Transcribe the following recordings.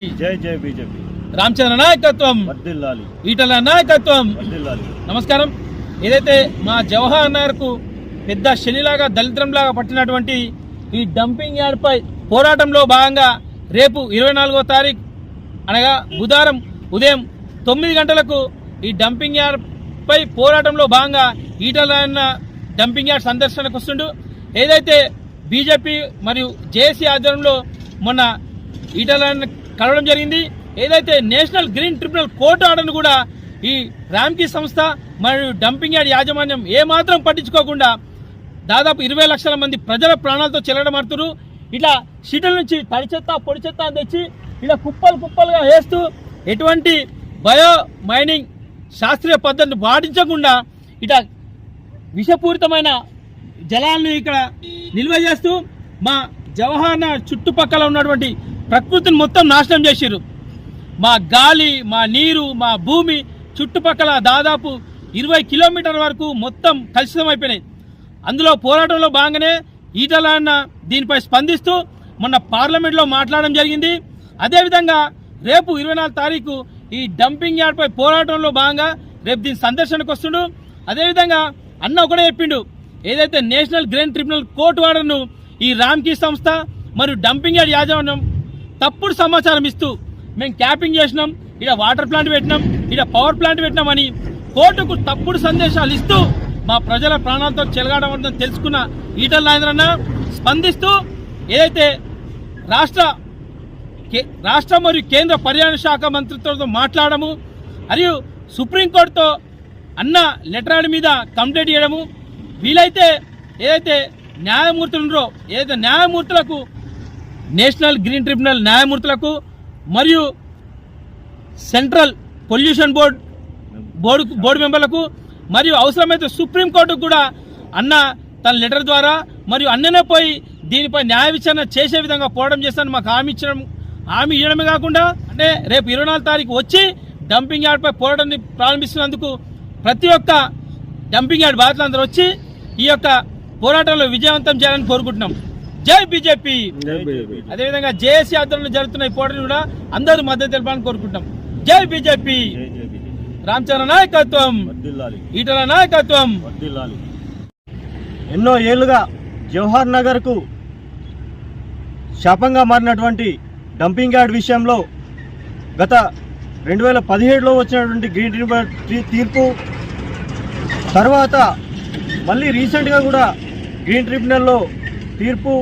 జై జై బీజేపీ. రామచంద్ర నాయకత్వం, ఈటల నాయకత్వం. నమస్కారం. ఏదైతే మా జవహర్ నగర్ కు పెద్ద శనిలాగా దళిద్రంలాగా పట్టినటువంటి ఈ డంపింగ్ యార్డ్ పై పోరాటంలో భాగంగా రేపు 24వ తారీఖు అనగా బుధవారం ఉదయం 9 గంటలకు ఈ డంపింగ్ యార్డ్ పై పోరాటంలో భాగంగా ఈటల డంపింగ్ యార్డ్ సందర్శనకు వస్తుండు. ఏదైతే బీజేపీ మరియు జేఏసీ ఆధ్వర్యంలో మొన్న ఈటలను కలవడం జరిగింది. ఏదైతే నేషనల్ గ్రీన్ ట్రిబ్యునల్ కోర్టు ఆర్డర్ను కూడా ఈ రామ్కీ సంస్థ మరియు డంపింగ్ యార్డ్ యాజమాన్యం ఏమాత్రం పట్టించుకోకుండా దాదాపు 20 లక్షల మంది ప్రజల ప్రాణాలతో చెలగడమాడుతున్నారు. ఇట్లా షీటల నుంచి తడి చెత్త పొడి చెత్త అని తెచ్చి ఇలా కుప్పలు కుప్పలుగా వేస్తూ ఎటువంటి బయో మైనింగ్ శాస్త్రీయ పద్ధతిని పాటించకుండా ఇట్లా విషపూరితమైన జలాలను ఇక్కడ నిల్వ చేస్తూ మా జవహర్ నగర్ చుట్టుపక్కల ఉన్నటువంటి ప్రకృతిని మొత్తం నాశనం చేసిర్రు. మా గాలి, మా నీరు, మా భూమి చుట్టుపక్కల దాదాపు 20 కిలోమీటర్ల వరకు మొత్తం కలుషితమైపోయినాయి. అందులో పోరాటంలో భాగంగానే ఈటల దీనిపై స్పందిస్తూ మొన్న పార్లమెంట్లో మాట్లాడడం జరిగింది. అదేవిధంగా రేపు 24 తారీఖు ఈ డంపింగ్ యార్డ్పై పోరాటంలో భాగంగా రేపు దీని సందర్శనకు వస్తుండు. అదేవిధంగా అన్న ఒకటే చెప్పిండు, ఏదైతే నేషనల్ గ్రీన్ ట్రిబ్యునల్ కోర్టు ఆర్డర్ను ఈ రామ్కీ సంస్థ మరియు డంపింగ్ యార్డ్ యాజమాన్యం తప్పుడు సమాచారం ఇస్తూ మేము క్యాపింగ్ చేసినాం, ఇక్కడ వాటర్ ప్లాంట్ పెట్టినాం, ఇక్కడ పవర్ ప్లాంట్ పెట్టినామని కోర్టుకు తప్పుడు సందేశాలు ఇస్తూ మా ప్రజల ప్రాణాలతో చెలగాడడం తెలుసుకున్న ఈటల రాజేంద్రన్న స్పందిస్తూ ఏదైతే రాష్ట్ర మరియు కేంద్ర పర్యావరణ శాఖ మంత్రిత్వంతో మాట్లాడము మరియు సుప్రీంకోర్టుతో అన్న లెటర్ మీద కంప్లైంట్ చేయడము, వీలైతే ఏదైతే న్యాయమూర్తులు ఉన్నారో ఏదైతే న్యాయమూర్తులకు నేషనల్ గ్రీన్ ట్రిబ్యునల్ న్యాయమూర్తులకు మరియు సెంట్రల్ పొల్యూషన్ బోర్డు మెంబర్లకు మరియు అవసరమైతే సుప్రీంకోర్టుకు కూడా అన్న తన లెటర్ ద్వారా మరియు అన్ననే పోయి దీనిపై న్యాయ విచారణ చేసే విధంగా పోరాటం చేస్తాను మాకు హామీ ఇవ్వడమే కాకుండా అంటే రేపు 24 తారీఖు వచ్చి డంపింగ్ యార్డ్పై పోరాటాన్ని ప్రారంభిస్తున్నందుకు ప్రతి ఒక్క డంపింగ్ యార్డ్ బాధితులందరూ వచ్చి ఈ యొక్క పోరాటంలో విజయవంతం చేయాలని కోరుకుంటున్నాం. జై బీజేపీ. అదేవిధంగా జేఏసీ ఆధ్వర్యంలో జరుగుతున్న ఈ పోరాటం కూడా అందరూ మద్దతు తెలపాలని కోరుకుంటాం. జై బీజేపీ. రామచంద్ర నాయకత్వం, ఈటల నాయకత్వం. ఎన్నో ఏళ్లుగా జవహర్ నగర్ కు శాపంగా మారినటువంటి డంపింగ్ యార్డ్ విషయంలో గత 2017లో వచ్చినటువంటి గ్రీన్ ట్రిబ్యునల్ తీర్పు తర్వాత మళ్ళీ రీసెంట్గా కూడా గ్రీన్ ట్రిబ్యునల్లో తీర్పు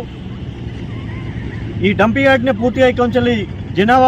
ఈ డంపింగ్ యార్డ్ని పూర్తిగా కొంచెం జనాభా